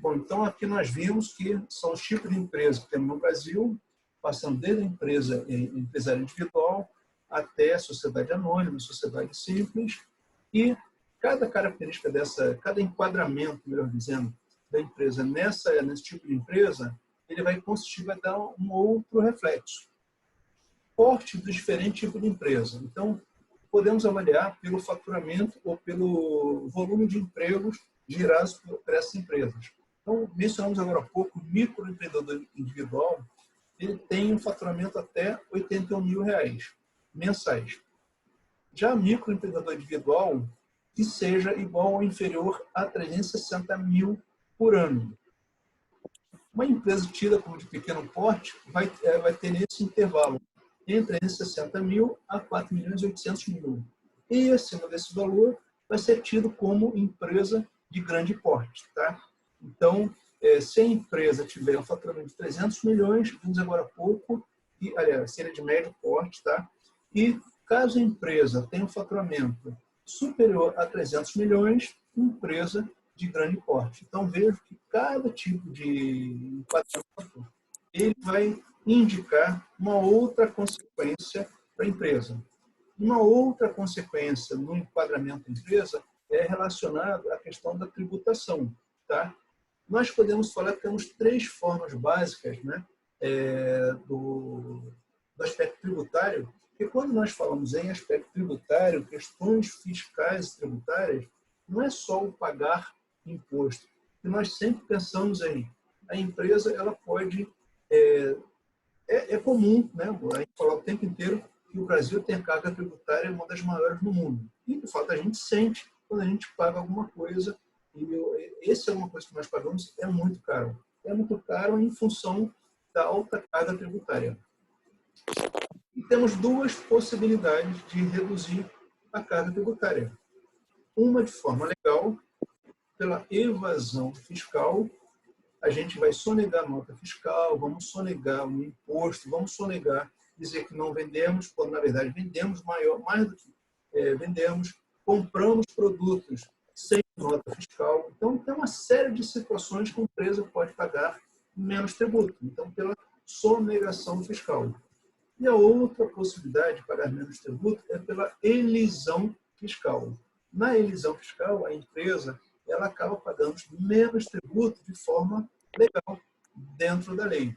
Bom, então aqui nós vimos que são os tipos de empresa que temos no Brasil, passando desde a empresa empresária individual até a sociedade anônima, sociedade simples, e cada característica dessa, cada enquadramento, melhor dizendo, da empresa nesse tipo de empresa, ele vai consistir, vai dar um outro reflexo. Porte dos diferentes tipos de empresa. Então, podemos avaliar pelo faturamento ou pelo volume de empregos gerados por essas empresas. Então, mencionamos agora há pouco, o microempreendedor individual, ele tem um faturamento até R$ 81 mil mensais. Já microempreendedor individual, que seja igual ou inferior a 360 mil por ano. Uma empresa tida como de pequeno porte vai ter nesse intervalo entre 360 mil a 4 milhões e 800 mil. E acima desse valor vai ser tido como empresa de grande porte. Tá? Então, se a empresa tiver um faturamento de 300 milhões, vimos agora há pouco, e, aliás, seria de médio porte, tá? E caso a empresa tenha um faturamento superior a 300 milhões, empresa de grande porte. Então, vejo que cada tipo de enquadramento ele vai indicar uma outra consequência para a empresa. Uma outra consequência no enquadramento da empresa é relacionada à questão da tributação. Tá? Nós podemos falar que temos três formas básicas, né, do aspecto tributário, e quando nós falamos em aspecto tributário, questões fiscais e tributárias, não é só o pagar imposto. E nós sempre pensamos em a empresa, ela pode... É comum, né, a gente falar o tempo inteiro que o Brasil tem a carga tributária uma das maiores no mundo. E, de fato, a gente sente quando a gente paga alguma coisa. E essa é uma coisa que nós pagamos, é muito caro. É muito caro em função da alta carga tributária. E temos duas possibilidades de reduzir a carga tributária. Uma de forma legal, pela evasão fiscal, a gente vai sonegar a nota fiscal, vamos sonegar o imposto, vamos sonegar, dizer que não vendemos, quando na verdade vendemos mais do que vendemos, compramos produtos sem nota fiscal. Então, tem uma série de situações que a empresa pode pagar menos tributo. Então, pela sonegação fiscal. E a outra possibilidade de pagar menos tributo é pela elisão fiscal. Na elisão fiscal, a empresa ela acaba pagando menos tributo de forma legal, dentro da lei.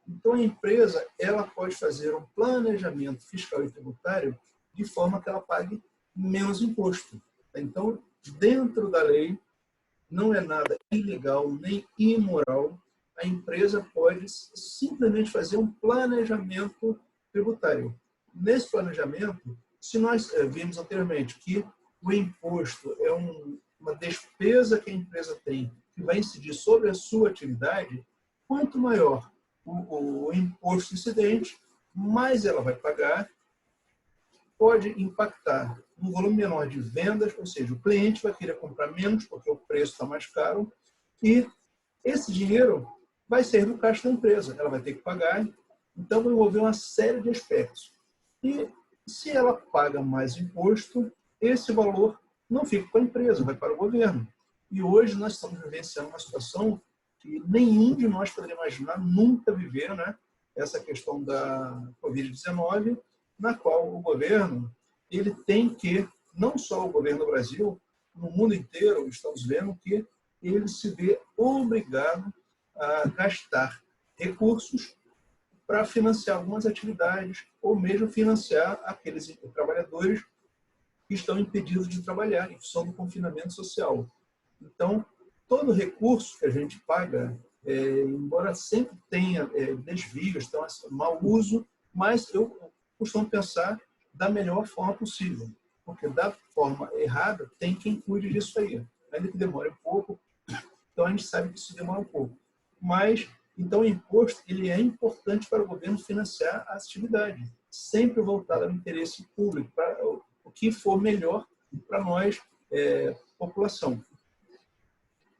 Então, a empresa ela pode fazer um planejamento fiscal e tributário de forma que ela pague menos imposto. Então, dentro da lei, não é nada ilegal nem imoral, a empresa pode simplesmente fazer um planejamento tributário. Nesse planejamento, se nós vimos anteriormente que o imposto é uma despesa que a empresa tem que vai incidir sobre a sua atividade, quanto maior o imposto incidente, mais ela vai pagar, pode impactar um volume menor de vendas, ou seja, o cliente vai querer comprar menos porque o preço está mais caro e esse dinheiro vai sair do caixa da empresa, ela vai ter que pagar, então vai envolver uma série de aspectos. E se ela paga mais imposto, esse valor não fica com a empresa, vai para o governo. E hoje nós estamos vivenciando uma situação que nenhum de nós poderia imaginar nunca viver, né? Essa questão da Covid-19, na qual o governo ele tem que, não só o governo do Brasil, no mundo inteiro, estamos vendo que ele se vê obrigado a gastar recursos para financiar algumas atividades ou mesmo financiar aqueles trabalhadores que estão impedidos de trabalhar em função do confinamento social. Então, todo recurso que a gente paga, embora sempre tenha desvios, então, mau uso, mas eu costumo pensar da melhor forma possível, porque da forma errada tem quem cuide disso aí, ainda que demore um pouco, então a gente sabe que isso demora um pouco. Mas, então o imposto ele é importante para o governo financiar a atividade, sempre voltado ao interesse público, para o que for melhor para nós, população.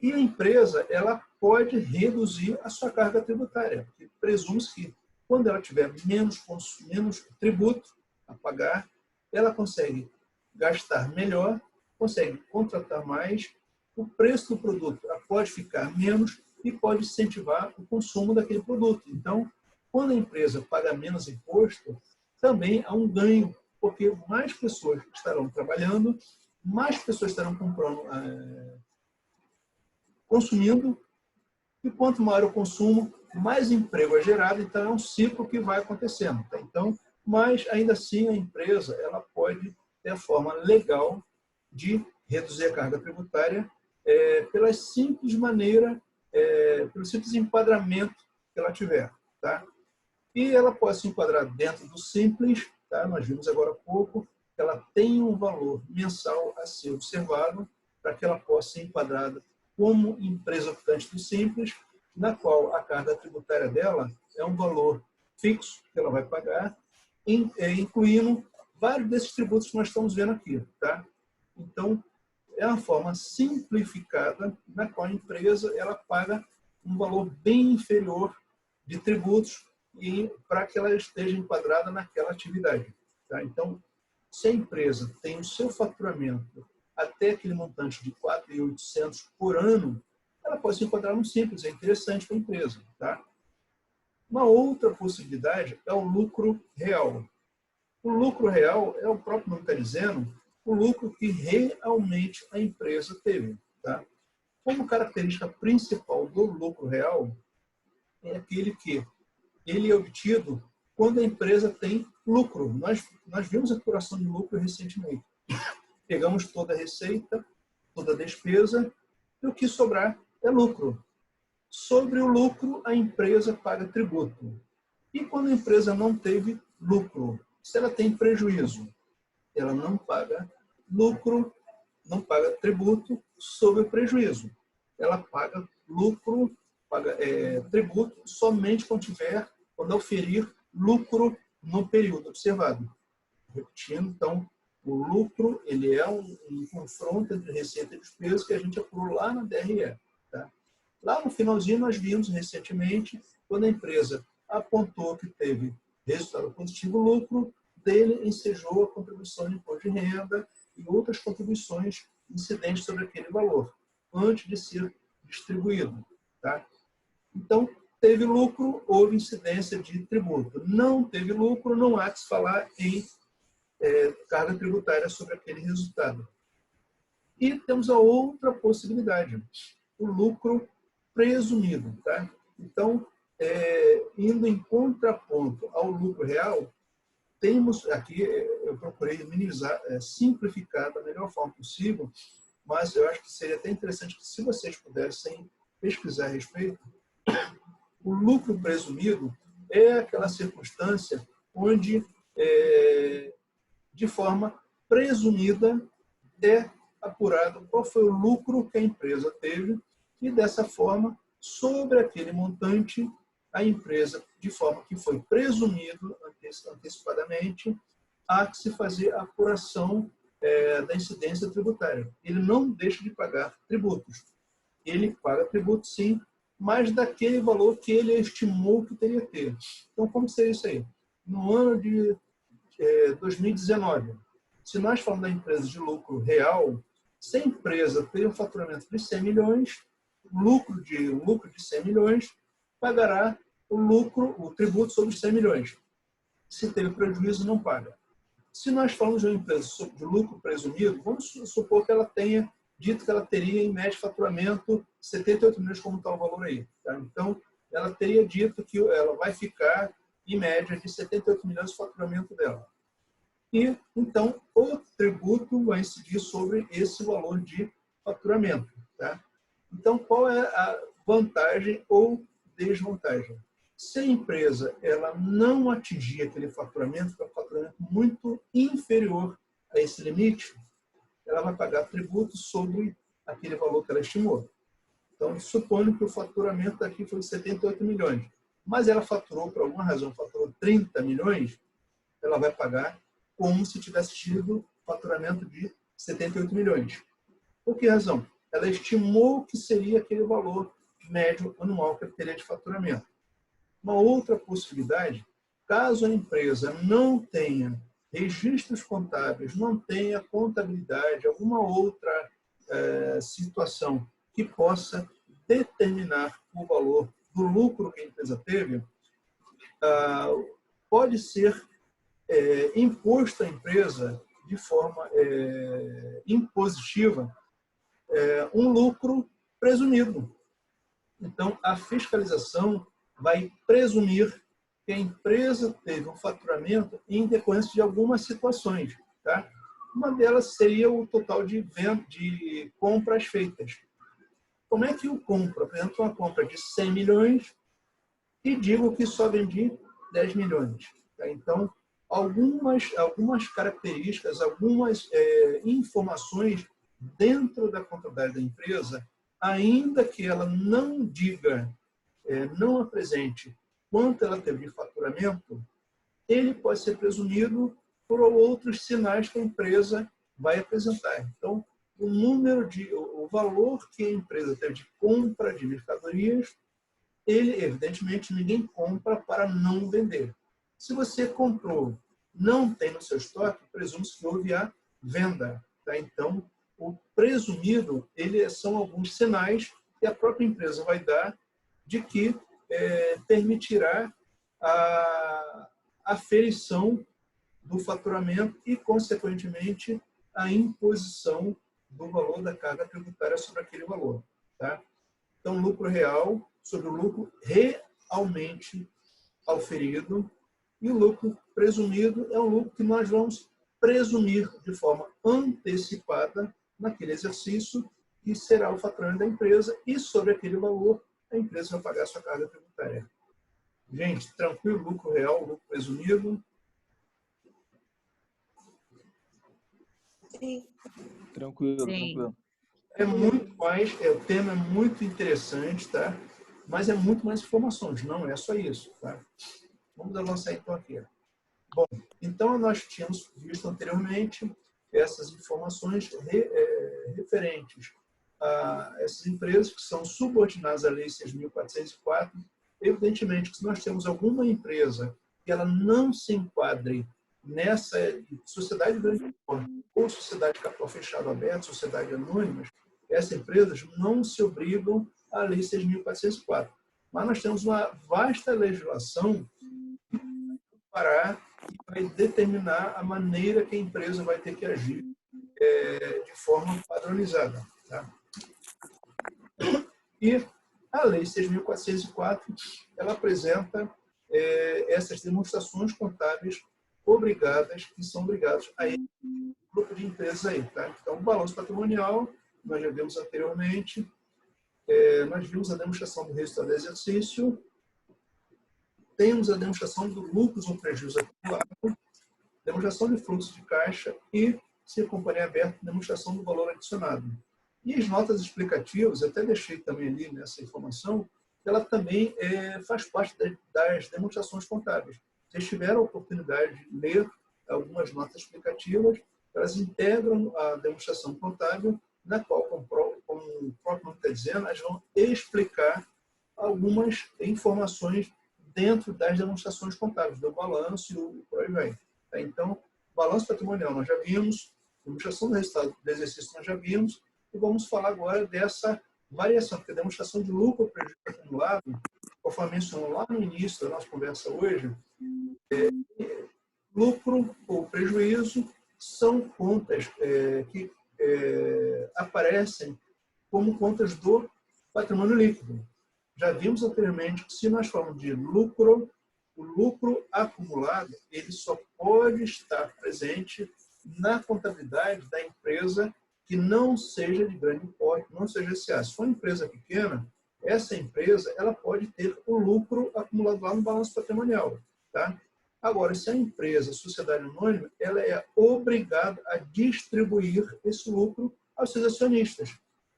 E a empresa ela pode reduzir a sua carga tributária, porque presume-se que quando ela tiver menos tributo a pagar, ela consegue gastar melhor, consegue contratar mais, o preço do produto pode ficar menos e pode incentivar o consumo daquele produto. Então, quando a empresa paga menos imposto, também há um ganho, porque mais pessoas estarão trabalhando, mais pessoas estarão comprando, consumindo, e quanto maior o consumo, mais emprego é gerado, então é um ciclo que vai acontecendo. Tá? Então, mas ainda assim a empresa ela pode ter a forma legal de reduzir a carga tributária pela simples maneira, pelo simples enquadramento que ela tiver. Tá? E ela pode se enquadrar dentro do simples, tá? Nós vimos agora há pouco, que ela tem um valor mensal a ser observado para que ela possa ser enquadrada como empresa optante do simples, na qual a carga tributária dela é um valor fixo que ela vai pagar, incluindo vários desses tributos que nós estamos vendo aqui. Tá? Então, é uma forma simplificada na qual a empresa ela paga um valor bem inferior de tributos para que ela esteja enquadrada naquela atividade. Tá? Então, se a empresa tem o seu faturamento até aquele montante de 4.800 por ano, ela pode se enquadrar no simples, é interessante para a empresa. Tá? Uma outra possibilidade é o lucro real. O lucro real é o próprio nome está dizendo, o lucro que realmente a empresa teve. Tá? Como característica principal do lucro real é aquele que ele é obtido quando a empresa tem lucro. Nós vimos a apuração de lucro recentemente. Pegamos toda a receita, toda a despesa, e o que sobrar é lucro. Sobre o lucro, a empresa paga tributo. E quando a empresa não teve lucro, se ela tem prejuízo, ela não paga lucro, não paga tributo sobre o prejuízo. Ela paga lucro, paga tributo somente quando oferir lucro no período observado. Repetindo, então, o lucro ele é um confronto entre receita e despesa que a gente apurou lá na DRE. Tá? Lá no finalzinho, nós vimos recentemente, quando a empresa apontou que teve resultado positivo, lucro, dele ensejou a contribuição de imposto de renda e outras contribuições incidentes sobre aquele valor, antes de ser distribuído. Tá? Então, teve lucro, houve incidência de tributo. Não teve lucro, não há que se falar em carga tributária sobre aquele resultado. E temos a outra possibilidade, o lucro presumido. Tá? Então, indo em contraponto ao lucro real, temos aqui, eu procurei minimizar, simplificar da melhor forma possível, mas eu acho que seria até interessante que, se vocês pudessem pesquisar a respeito, o lucro presumido é aquela circunstância onde, de forma presumida, é apurado qual foi o lucro que a empresa teve e, dessa forma, sobre aquele montante, a empresa, de forma que foi presumido antecipadamente, há que se fazer a apuração da incidência tributária. Ele não deixa de pagar tributos. Ele paga tributo, sim, mas daquele valor que ele estimou que teria que ter. Então, como seria isso aí? No ano de 2019, se nós falamos da empresa de lucro real, se a empresa tem um faturamento de 100 milhões, lucro de 100 milhões, pagará o tributo sobre os 100 milhões. Se teve prejuízo, não paga. Se nós falamos de uma empresa de lucro presumido, vamos supor que ela tenha dito que ela teria, em média, faturamento 78 milhões, como está o valor aí. Tá? Então, ela teria dito que ela vai ficar, em média, de 78 milhões de faturamento dela. E, então, o tributo vai incidir sobre esse valor de faturamento. Tá? Então, qual é a vantagem ou desvantagem? Se a empresa ela não atingir aquele faturamento, que é um faturamento muito inferior a esse limite, ela vai pagar tributo sobre aquele valor que ela estimou. Então, supondo que o faturamento aqui foi 78 milhões, mas ela faturou, por alguma razão, faturou 30 milhões, ela vai pagar como se tivesse tido faturamento de 78 milhões. Por que razão? Ela estimou que seria aquele valor médio anual que ela teria de faturamento. Uma outra possibilidade, caso a empresa não tenha registros contábeis, não tenha contabilidade, alguma outra situação que possa determinar o valor do lucro que a empresa teve, pode ser imposto à empresa de forma impositiva um lucro presumido. Então, a fiscalização vai presumir que a empresa teve um faturamento em decorrência de algumas situações. Tá? Uma delas seria o total de compras feitas. Como é que eu compro? Apresento uma compra de 100 milhões e digo que só vendi 10 milhões. Tá? Então, algumas características, algumas informações dentro da contabilidade da empresa, ainda que ela não diga, não apresente quanto ela teve de faturamento, ele pode ser presumido por outros sinais que a empresa vai apresentar. Então, o valor que a empresa teve de compra de mercadorias, ele, evidentemente, ninguém compra para não vender. Se você comprou, não tem no seu estoque, presume-se que houve a venda. Tá? Então, o presumido, são alguns sinais que a própria empresa vai dar de que permitirá a aferição do faturamento e, consequentemente, a imposição do valor da carga tributária sobre aquele valor. Tá? Então, lucro real sobre o lucro realmente auferido, e o lucro presumido é um lucro que nós vamos presumir de forma antecipada naquele exercício que será o faturamento da empresa, e sobre aquele valor a empresa vai pagar a sua carga tributária. Gente, tranquilo, lucro real, lucro presumido? Sim. Tranquilo, Sim. tranquilo. É muito mais, o tema é muito interessante, tá? Mas é muito mais informações, não é só isso, tá? Vamos avançar então aqui. Bom, então nós tínhamos visto anteriormente essas informações referentes a essas empresas que são subordinadas à Lei 6.404. Evidentemente que se nós temos alguma empresa que ela não se enquadre nessa sociedade grande porte ou sociedade capital fechado aberto, sociedade anônimas, essas empresas não se obrigam à Lei 6.404. Mas nós temos uma vasta legislação para vai determinar a maneira que a empresa vai ter que agir de forma padronizada. Tá? E a Lei 6.404, ela apresenta essas demonstrações contábeis obrigadas, que são obrigados a esse grupo de empresas aí. Tá? Então, o balanço patrimonial, nós já vimos anteriormente, nós vimos a demonstração do resultado do exercício, temos a demonstração do lucros ou prejuízo acumulado, demonstração de fluxo de caixa e, se a companhia aberta, demonstração do valor adicionado. E as notas explicativas, eu até deixei também ali nessa informação, ela também faz parte das demonstrações contábeis. Vocês tiveram a oportunidade de ler algumas notas explicativas, elas integram a demonstração contábil, na qual, como o próprio nome está dizendo, elas vão explicar algumas informações dentro das demonstrações contábeis, do balanço e por aí vai. Então, balanço patrimonial nós já vimos, demonstração do resultado do exercício nós já vimos, e vamos falar agora dessa variação, porque a demonstração de lucro ou prejuízo acumulado, conforme mencionou lá no início da nossa conversa hoje, lucro ou prejuízo são contas que aparecem como contas do patrimônio líquido. Já vimos anteriormente que se nós falamos de lucro, o lucro acumulado ele só pode estar presente na contabilidade da empresa que não seja de grande porte, não seja SA. Se for uma empresa pequena, essa empresa ela pode ter o lucro acumulado lá no balanço patrimonial. Tá? Agora, se a empresa, a sociedade anônima, ela é obrigada a distribuir esse lucro aos seus acionistas.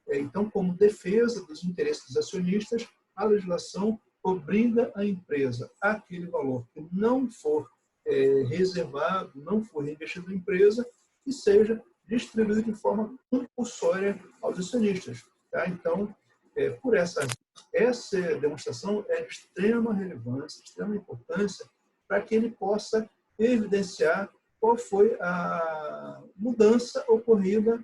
Então, como defesa dos interesses dos acionistas, a legislação obriga a empresa aquele valor que não for reservado, não for reinvestido na empresa, que seja distribuído de forma compulsória aos acionistas. Tá? Então, por essa demonstração é de extrema relevância, de extrema importância, para que ele possa evidenciar qual foi a mudança ocorrida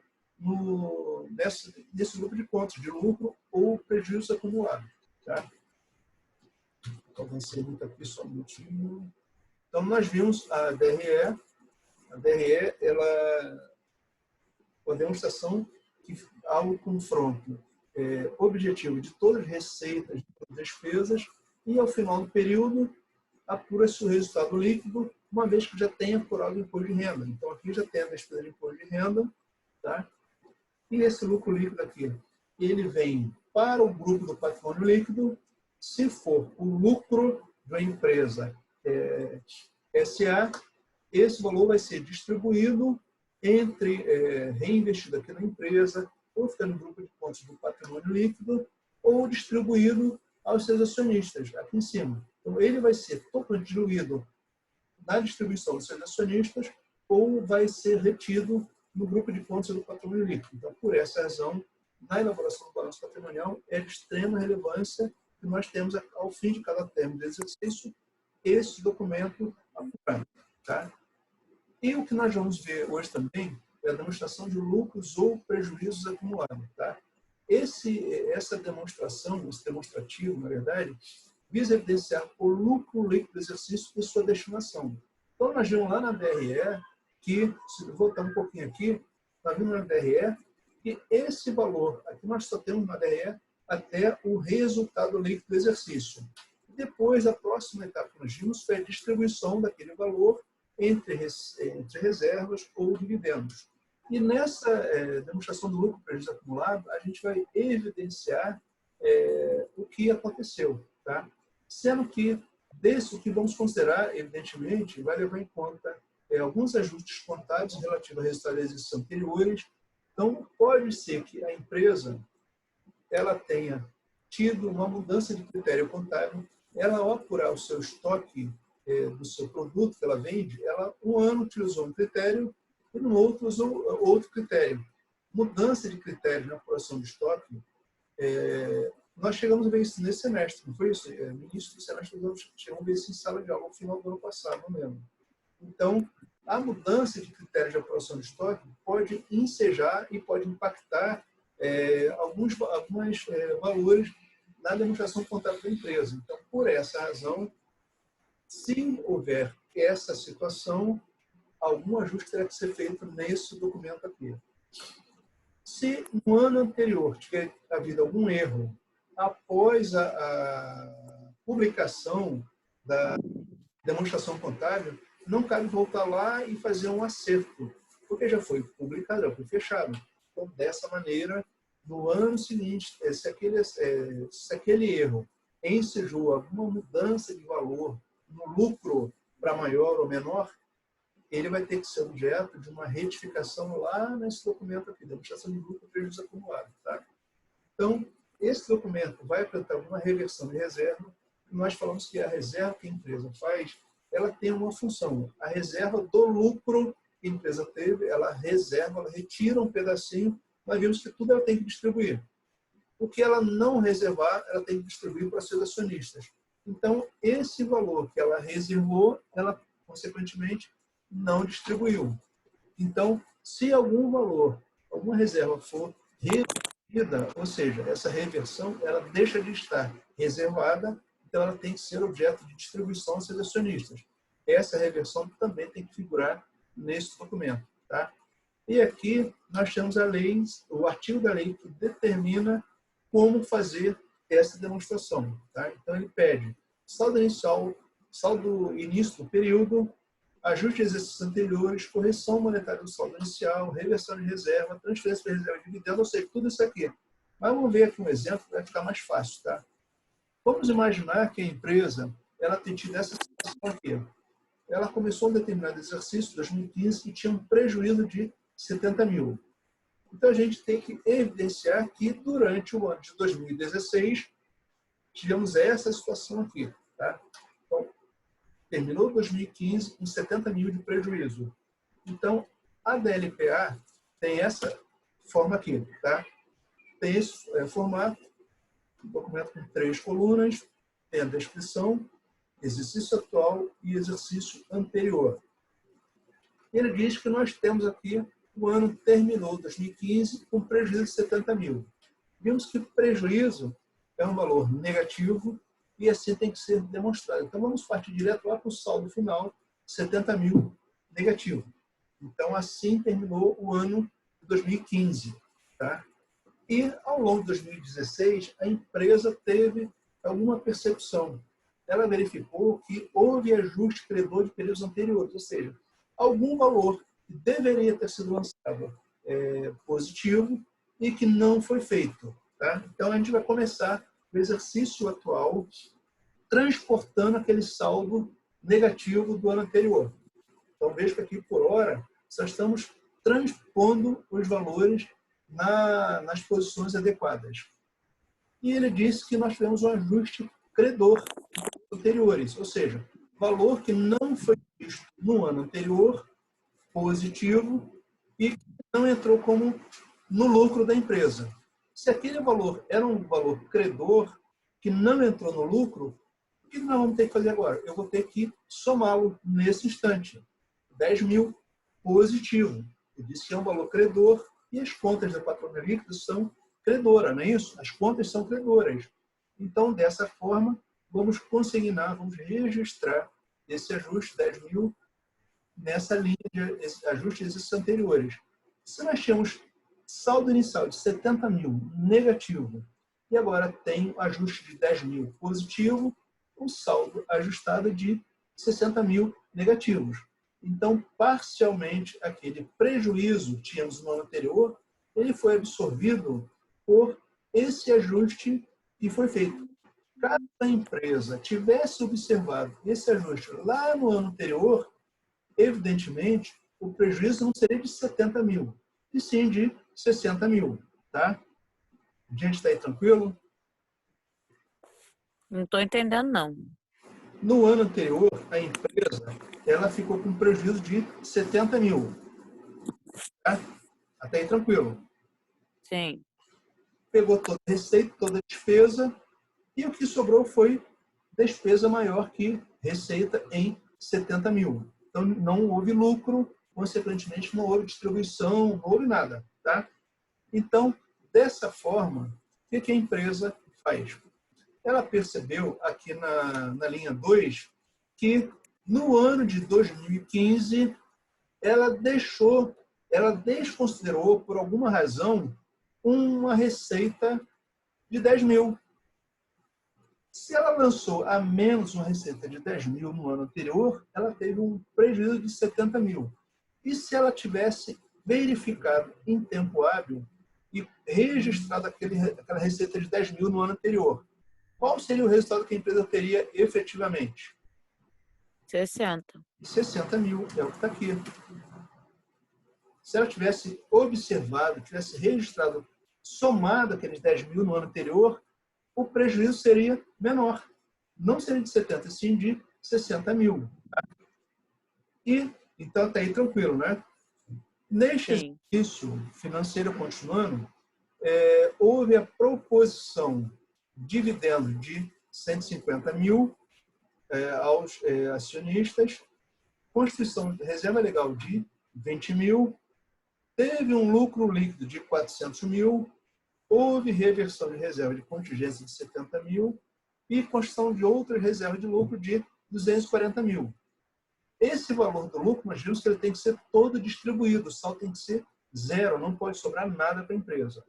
nesse grupo de contas, de lucro ou prejuízo acumulado. Tá? Então, avancei muito aqui, só um minutinho. Então, nós vimos a DRE. A DRE, ela é uma demonstração que há um confronto objetivo de todas as receitas, de todas as despesas, e, ao final do período, apura-se o resultado líquido, uma vez que já tenha apurado o imposto de renda. Então, aqui já tem a despesa de imposto de renda, tá? E esse lucro líquido aqui, ele vem para o grupo do patrimônio líquido, se for o lucro da empresa SA, esse valor vai ser distribuído entre reinvestido aqui na empresa, ou ficar no grupo de contas do patrimônio líquido, ou distribuído aos seus acionistas, aqui em cima. Então, ele vai ser totalmente diluído na distribuição dos seus acionistas, ou vai ser retido no grupo de contas do patrimônio líquido. Então, por essa razão, na elaboração do balanço patrimonial, é de extrema relevância que nós temos, ao fim de cada termo de exercício, esse documento apurado. Tá? E o que nós vamos ver hoje também é a demonstração de lucros ou prejuízos acumulados. Tá? Essa demonstração, esse demonstrativo, na verdade, visa evidenciar o lucro líquido do exercício e sua destinação. Então, nós vimos lá na DRE que, se voltar um pouquinho aqui, nós vimos na DRE que esse valor, aqui nós só temos na DRE até o resultado líquido do exercício. Depois, a próxima etapa que nós vimos foi a distribuição daquele valor entre reservas ou dividendos. E nessa demonstração do lucro prejuízo acumulado, a gente vai evidenciar o que aconteceu. Tá? Sendo que, o que vamos considerar, evidentemente, vai levar em conta alguns ajustes contábeis relativos a resultados de exercícios anteriores. Então, pode ser que a empresa ela tenha tido uma mudança de critério contábil, ela, ao apurar o seu estoque do seu produto que ela vende, ela um ano utilizou um critério e no outro usou outro critério. Mudança de critério na apuração de estoque, nós chegamos a ver isso nesse semestre, não foi isso? No início do semestre, nós chegamos a ver isso em sala de aula no final do ano passado, não lembro. Então, a mudança de critério de apuração de estoque pode ensejar e pode impactar alguns valores na demonstração contábil da empresa. Então, por essa razão, se houver essa situação, algum ajuste terá que ser feito nesse documento aqui. Se no ano anterior tiver havido algum erro, após a publicação da demonstração contábil, não cabe voltar lá e fazer um acerto, porque já foi publicado, já foi fechado. Então, dessa maneira, no ano seguinte, se aquele erro ensejou alguma mudança de valor no lucro para maior ou menor, ele vai ter que ser objeto de uma retificação lá nesse documento aqui, demonstração de lucro e prejuízo acumulado. Tá? Então, esse documento vai apresentar uma reversão de reserva. Nós falamos que a reserva que a empresa faz, ela tem uma função. A reserva do lucro que a empresa teve, ela reserva, ela retira um pedacinho, nós vimos que tudo ela tem que distribuir. O que ela não reservar, ela tem que distribuir para seus acionistas. Então, esse valor que ela reservou, ela, consequentemente, não distribuiu. Então, se algum valor, alguma reserva for revertida, ou seja, essa reversão, ela deixa de estar reservada, então ela tem que ser objeto de distribuição aos seus acionistas. Essa reversão também tem que figurar nesse documento. Tá? E aqui nós temos a lei, o artigo da lei que determina como fazer essa demonstração. Tá? Então, ele pede saldo inicial, saldo início do período, ajuste de exercícios anteriores, correção monetária do saldo inicial, reversão de reserva, transferência de reserva de dividendo, ou seja, tudo isso aqui. Mas vamos ver aqui um exemplo que vai ficar mais fácil. Tá? Vamos imaginar que a empresa ela tem tido essa situação aqui. Ela começou um determinado exercício, 2015, e tinha um prejuízo de 70 mil. Então, a gente tem que evidenciar que, durante o ano de 2016, tivemos essa situação aqui. Tá? Então, terminou 2015 com 70 mil de prejuízo. Então, a DLPA tem essa forma aqui. Tá? Tem esse formato, um documento com 3 colunas, tem a descrição, exercício atual e exercício anterior. Ele diz que nós temos aqui o ano terminou, 2015, com prejuízo de 70 mil. Vimos que prejuízo é um valor negativo e assim tem que ser demonstrado. Então, vamos partir direto lá para o saldo final, 70 mil negativo. Então, assim terminou o ano de 2015. Tá? E, ao longo de 2016, a empresa teve alguma percepção. Ela verificou que houve ajuste credor de períodos anteriores, ou seja, algum valor que deveria ter sido lançado positivo e que não foi feito. Tá? Então, a gente vai começar o exercício atual transportando aquele saldo negativo do ano anterior. Então, veja que aqui, por hora, só estamos transpondo os valores nas posições adequadas. E ele disse que nós tivemos um ajuste credor anteriores, ou seja, valor que não foi visto no ano anterior, positivo, e que não entrou como no lucro da empresa. Se aquele valor era um valor credor que não entrou no lucro, o que nós vamos ter que fazer agora? Eu vou ter que somá-lo nesse instante. 10 mil positivo. Eu disse que é um valor credor e as contas da patronal líquida são credora, não é isso? As contas são credoras. Então, dessa forma, vamos consignar, vamos registrar esse ajuste 10 mil nessa linha de ajustes anteriores. Se nós tínhamos saldo inicial de 70 mil negativo e agora tem um ajuste de 10 mil positivo, um saldo ajustado de 60 mil negativos. Então, parcialmente, aquele prejuízo que tínhamos no ano anterior, ele foi absorvido por esse ajuste que foi feito. Caso a empresa tivesse observado esse ajuste lá no ano anterior, evidentemente, o prejuízo não seria de 70 mil, e sim de 60 mil. Tá? A gente está aí tranquilo? Não estou entendendo, não. No ano anterior, a empresa ela ficou com prejuízo de 70 mil. Tá? Até aí tranquilo. Sim. Pegou toda a receita, toda a despesa, e o que sobrou foi despesa maior que receita em 70 mil. Então, não houve lucro, consequentemente, não houve distribuição, não houve nada. Tá? Então, dessa forma, o que a empresa faz? Ela percebeu aqui na linha 2 que no ano de 2015 ela desconsiderou, por alguma razão, uma receita de 10 mil. Se ela lançou a menos uma receita de 10 mil no ano anterior, ela teve um prejuízo de 70 mil. E se ela tivesse verificado em tempo hábil e registrado aquela receita de 10 mil no ano anterior, qual seria o resultado que a empresa teria efetivamente? 60. 60 mil, é o que está aqui. Se ela tivesse observado, tivesse registrado, somado aqueles 10 mil no ano anterior, o prejuízo seria menor. Não seria de 70, sim de 60 mil. Tá? E, então, está aí tranquilo, né? Neste exercício financeiro continuando, houve a proposição de dividendo de 150 mil aos acionistas, constituição de reserva legal de 20 mil, teve um lucro líquido de 400 mil, houve reversão de reserva de contingência de 70 mil e construção de outra reserva de lucro de 240 mil. Esse valor do lucro, nós vimos que ele tem que ser todo distribuído, o saldo tem que ser zero, não pode sobrar nada para a empresa.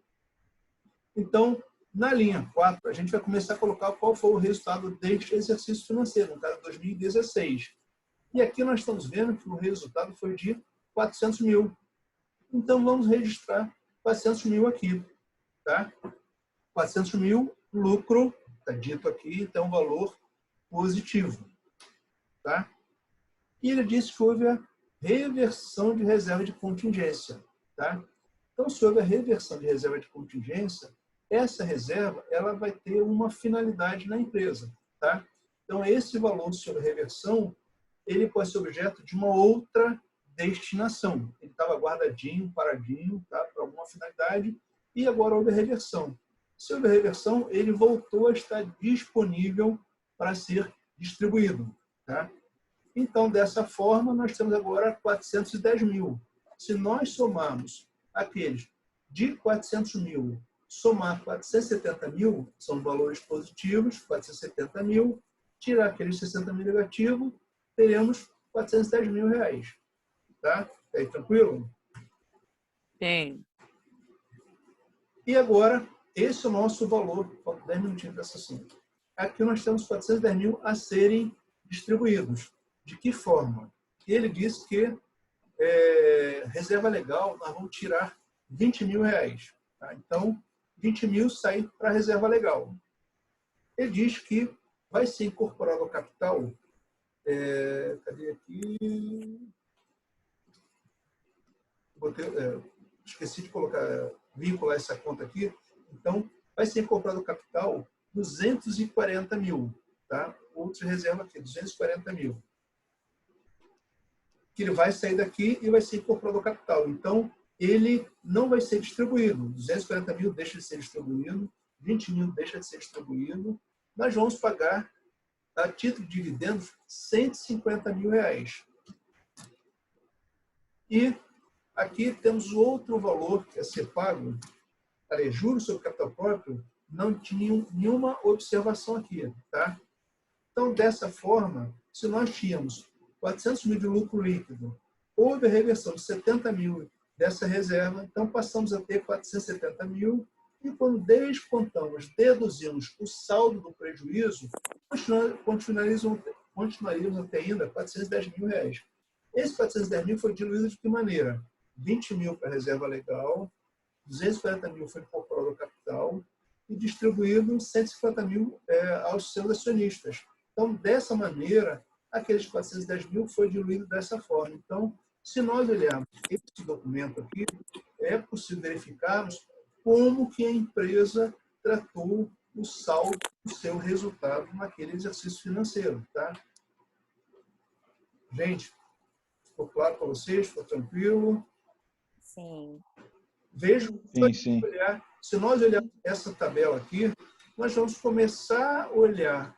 Então, na linha 4, a gente vai começar a colocar qual foi o resultado deste exercício financeiro, no caso de 2016. E aqui nós estamos vendo que o resultado foi de 400 mil. Então, vamos registrar 400 mil aqui. Tá? 400 mil, lucro, está dito aqui, então valor positivo. Tá? E ele disse que houve a reversão de reserva de contingência. Tá? Então, se houve a reversão de reserva de contingência, essa reserva ela vai ter uma finalidade na empresa. Tá? Então, esse valor sobre reversão ele pode ser objeto de uma outra destinação. Ele estava guardadinho, paradinho, tá? Para alguma finalidade, e agora houve a reversão. Se houve a reversão, ele voltou a estar disponível para ser distribuído. Tá? Então, dessa forma, nós temos agora 410 mil. se nós somarmos aqueles de 400 mil, somar 470 mil, são valores positivos, 470 mil, tirar aqueles 60 mil negativos, teremos 410 mil reais. Tá? Tá aí tranquilo? Sim. E agora, esse é o nosso valor. Falta 10 minutinhos dessa assunto. Aqui nós temos 410 mil a serem distribuídos. De que forma? Ele disse que reserva legal, nós vamos tirar 20 mil reais. Tá? Então, 20 mil sai para a reserva legal. Ele diz que vai ser incorporado ao capital. Cadê aqui? Esqueci de vincular essa conta aqui. Então, vai ser incorporado ao capital 240 mil. Tá? Outra reserva aqui, 240 mil. Que ele vai sair daqui e vai ser incorporado ao capital. Então, ele não vai ser distribuído. 240 mil deixa de ser distribuído, 20 mil deixa de ser distribuído. Nós vamos pagar, a título de dividendos, 150 mil reais. E aqui temos outro valor que é ser pago. Juros sobre capital próprio, não tinham nenhuma observação aqui. Tá? Então, dessa forma, se nós tínhamos 400 mil de lucro líquido, houve a reversão de 70 mil dessa reserva, então passamos a ter 470 mil, e quando descontamos, deduzimos o saldo do prejuízo, continuaríamos até ainda 410 mil reais. Esse 410 mil foi diluído de que maneira? 20 mil para a reserva legal, 240 mil foi incorporado ao capital e distribuído 150 mil aos seus acionistas. Então, dessa maneira, aqueles 410 mil foi diluído dessa forma. Então, se nós olharmos esse documento aqui, é possível verificarmos como que a empresa tratou o saldo do seu resultado naquele exercício financeiro. Tá? Gente, ficou claro para vocês? Ficou tranquilo? Sim. Vejam, Sim. se nós olharmos essa tabela aqui, nós vamos começar a olhar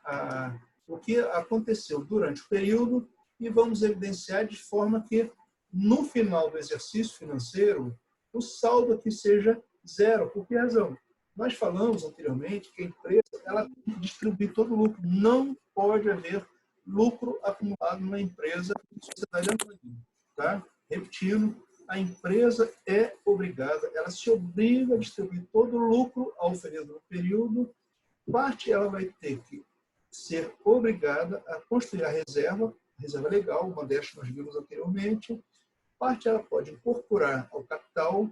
o que aconteceu durante o período e vamos evidenciar de forma que, no final do exercício financeiro, o saldo aqui seja zero. Por que razão? Nós falamos anteriormente que a empresa ela tem que distribuir todo o lucro. Não pode haver lucro acumulado numa empresa de sociedade anônima. Tá? Repetindo, a empresa é obrigada, ela se obriga a distribuir todo o lucro oferecido no período. Parte ela vai ter que ser obrigada a construir a reserva legal, uma dessas nós vimos anteriormente. Parte ela pode incorporar ao capital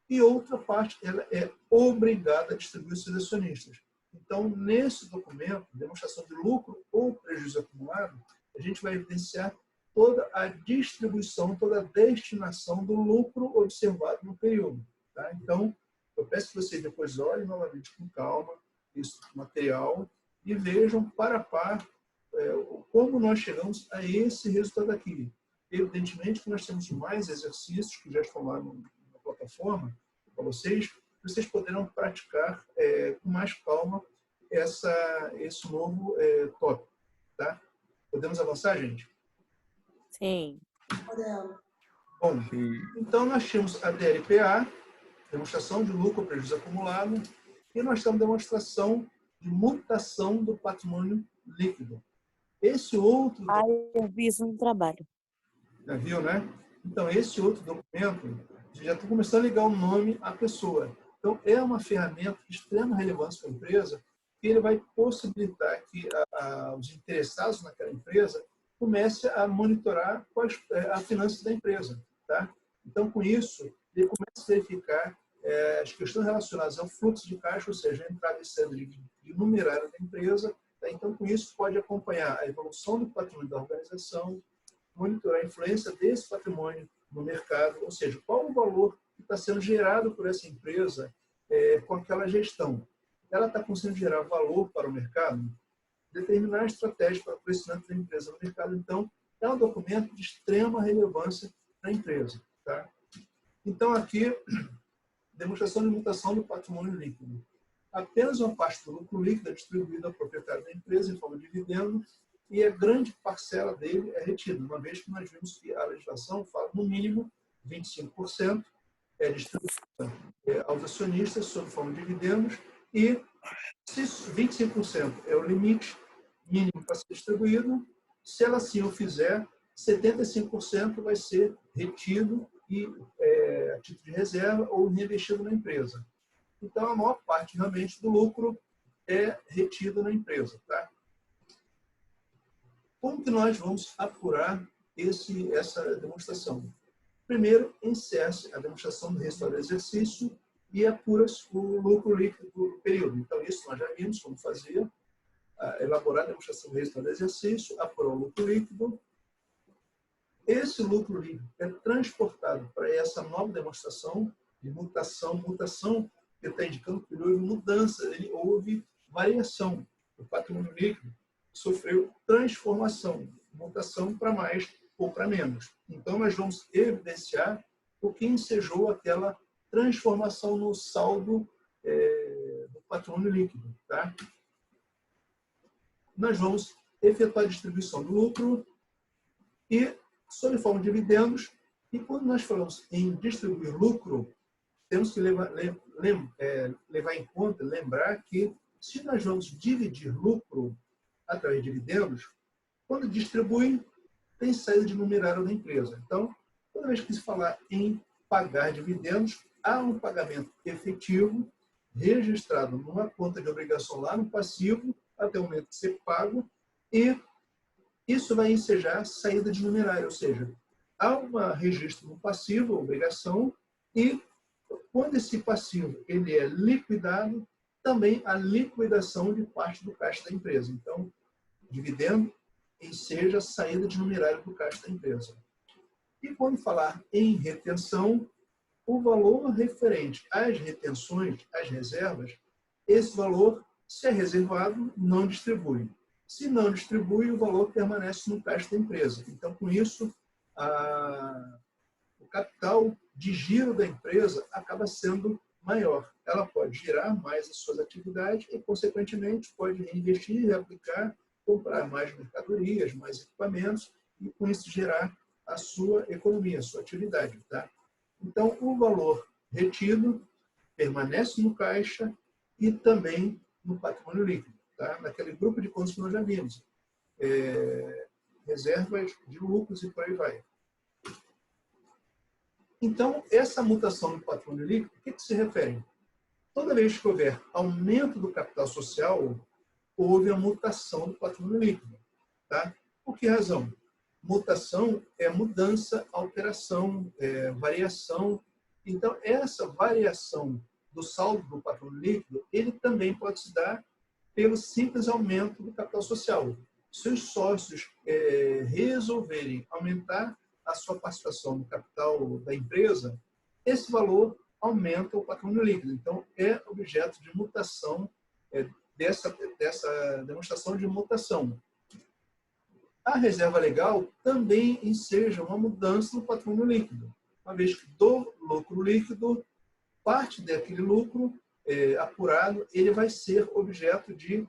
e outra parte ela é obrigada a distribuir os seus acionistas. Então, nesse documento, demonstração de lucro ou prejuízo acumulado, a gente vai evidenciar toda a distribuição, toda a destinação do lucro observado no período. Tá? Então, eu peço que vocês depois olhem novamente com calma esse material e vejam para a par como nós chegamos a esse resultado aqui. Evidentemente que nós temos mais exercícios que já estão lá na plataforma para vocês poderão praticar com mais calma esse novo tópico. Tá? Podemos avançar, gente? Sim. Bom, então nós tínhamos a DLPA, demonstração de lucro ou prejuízo acumulado, e nós temos demonstração de mutação do patrimônio líquido. Esse outro... Eu vi isso no trabalho. Já viu, né? Então, esse outro documento, já estou começando a ligar o nome à pessoa. Então, é uma ferramenta de extrema relevância para a empresa, que ele vai possibilitar que os interessados naquela empresa comecem a monitorar a finança da empresa. Tá? Então, com isso, ele começa a verificar as questões relacionadas ao fluxo de caixa, ou seja, a entrada e saída de numerário da empresa. Tá? Então, com isso, pode acompanhar a evolução do patrimônio da organização, monitorar a influência desse patrimônio no mercado, ou seja, qual o valor que está sendo gerado por essa empresa com aquela gestão. Ela está conseguindo gerar valor para o mercado? Determinar a estratégia para o crescimento da empresa no mercado. Então, é um documento de extrema relevância para a empresa. Tá? Então, aqui, demonstração de mutação do patrimônio líquido. Apenas uma parte do lucro líquido é distribuída ao proprietário da empresa em forma de dividendo e a grande parcela dele é retida, uma vez que nós vimos que a legislação fala, no mínimo, 25% é distribuída aos acionistas sob forma de dividendos e se 25% é o limite mínimo para ser distribuído, se ela assim o fizer, 75% vai ser retido e a título de reserva ou reinvestido na empresa. Então, a maior parte realmente do lucro é retido na empresa. Tá? Como que nós vamos apurar essa demonstração? Primeiro, insere-se a demonstração do resultado do exercício e apura-se o lucro líquido do período. Então, isso nós já vimos como fazer. Elaborar a demonstração do resultado do exercício, apurar o lucro líquido. Esse lucro líquido é transportado para essa nova demonstração de mutação. Mutação que está indicando que houve mudança, houve variação. O patrimônio líquido sofreu transformação, mutação para mais ou para menos. Então, nós vamos evidenciar o que ensejou aquela transformação no saldo do patrimônio líquido. Tá? Nós vamos efetuar a distribuição do lucro e, sob forma de dividendos, e quando nós falamos em distribuir lucro, temos que levar em conta, lembrar que se nós vamos dividir lucro através de dividendos, quando distribui, tem saída de numerário da empresa. Então, toda vez que se falar em pagar dividendos, há um pagamento efetivo registrado numa conta de obrigação lá no passivo, até o momento de ser pago, e isso vai ensejar saída de numerário, ou seja, há um registro no passivo, obrigação, e quando esse passivo ele é liquidado, também a liquidação de parte do caixa da empresa. Então, dividendo enseja saída de numerário do caixa da empresa. E quando falar em retenção, o valor referente às retenções, às reservas, esse valor, se é reservado, não distribui. Se não distribui, o valor permanece no caixa da empresa. Então, com isso, o capital de giro da empresa acaba sendo maior. Ela pode girar mais as suas atividades e, consequentemente, pode reinvestir, reaplicar, comprar mais mercadorias, mais equipamentos e, com isso, gerar a sua economia, a sua atividade. Tá? Então, o valor retido permanece no caixa e também no patrimônio líquido, tá? Naquele grupo de contas que nós já vimos. Reservas de lucros e por aí vai. Então, essa mutação no patrimônio líquido, o que se refere? Toda vez que houver aumento do capital social, houve a mutação do patrimônio líquido. Tá? Por que razão? Mutação é mudança, alteração, variação. Então, essa variação do saldo do patrimônio líquido, ele também pode se dar pelo simples aumento do capital social. Se os sócios resolverem aumentar a sua participação no capital da empresa, esse valor aumenta o patrimônio líquido. Então, é objeto de mutação, dessa demonstração de mutação. A reserva legal também enseja uma mudança no patrimônio líquido, uma vez que do lucro líquido, parte daquele lucro apurado, ele vai ser objeto de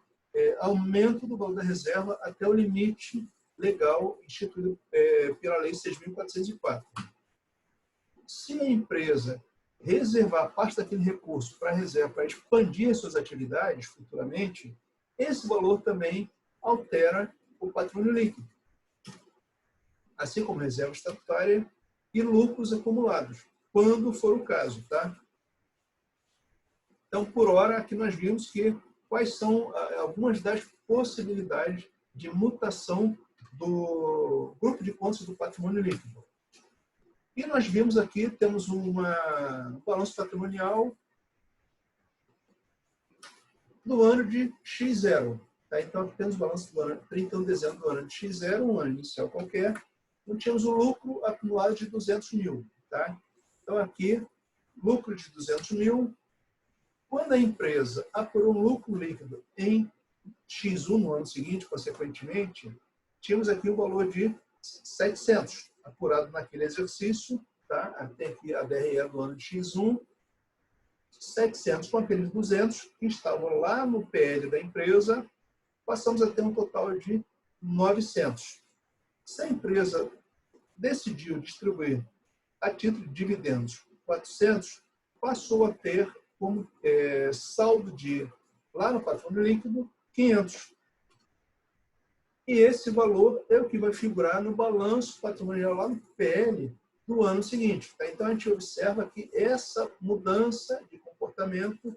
aumento do valor da reserva até o limite legal instituído pela Lei 6.404. Se a empresa reservar parte daquele recurso para a reserva, para expandir as suas atividades futuramente, esse valor também altera o patrimônio líquido, assim como reserva estatutária e lucros acumulados, quando for o caso. Tá? Então, por hora, aqui nós vimos quais são algumas das possibilidades de mutação do grupo de contas do patrimônio líquido. E nós vimos aqui, temos um balanço patrimonial do ano de X0. Tá? Então, aqui temos o balanço do ano 31 de dezembro do ano de X0, um ano inicial qualquer. Então, tínhamos o lucro acumulado de 200 mil. Tá? Então, aqui, lucro de 200 mil. Quando a empresa apurou um lucro líquido em X1 no ano seguinte, consequentemente, tínhamos aqui um valor de 700, apurado naquele exercício, tá? Até aqui a DRE do ano de X1, 700 com aqueles 200 que estavam lá no PL da empresa, passamos a ter um total de 900. Se a empresa decidiu distribuir a título de dividendos 400, passou a ter como saldo de, lá no patrimônio líquido, 500. E esse valor é o que vai figurar no balanço patrimonial, lá no PL, do ano seguinte. Tá? Então, a gente observa que essa mudança de comportamento